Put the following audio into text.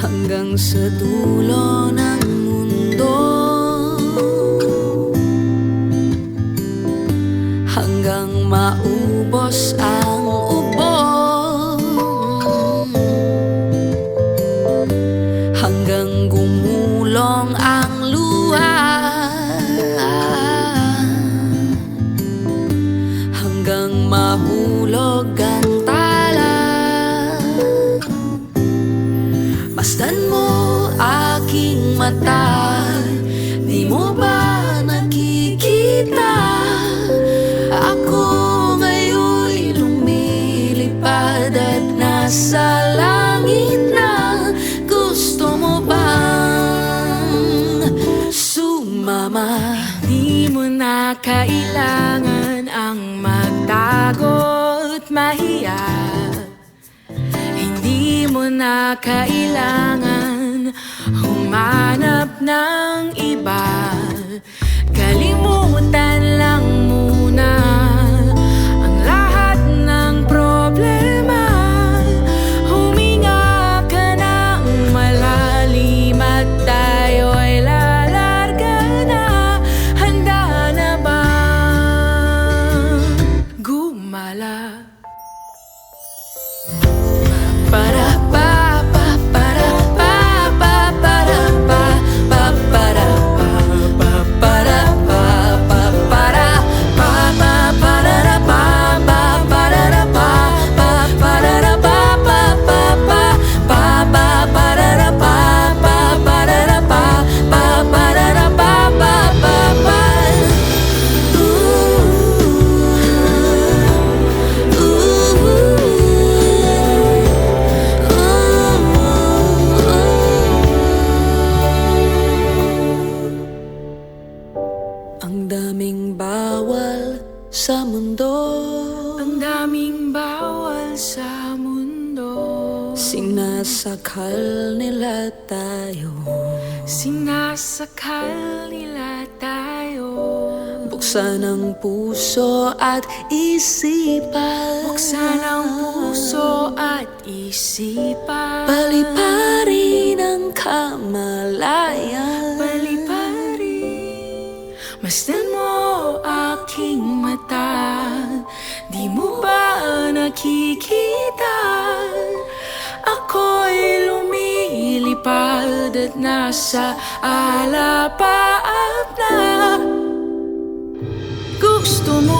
hanggang sa dulo ng mundo, hanggang maubos ang ubo, hanggang gumulong ang luha, hanggang mahulog ang tala. Masdan mo aking mata, di mo ba nakikita? Ako ngayon'y lumilipad at nasa langit na. Gusto mo bang sumama? Di mo na kailangan ang magtago't mahiya. Hindi mo na kailangan humanap ng iba. Kalimutan lang muna ang lahat ng problema. Huminga ka ng malalim at tayo'y lalarga na. Handa na bang gumala? Para pa pa para pa pa para pa pa para pa pa para pa pa para pa pa para pa pa para pa pa para pa pa pa pa pa pa para pa pa para pa pa para pa pa pa pa. Ang daming bawal sa mundo, Ang daming bawal sa mundo. sinasakal nila tayo. Sinasakal nila tayo. Buksan ang puso at isipan, Buksan ang puso at isipan. paliparin ang kamalayan. Paliparin. Masdan mo aking mata, di mo ba nakikita? Ako'y lumilipad at nasa alapaap na. Gusto mo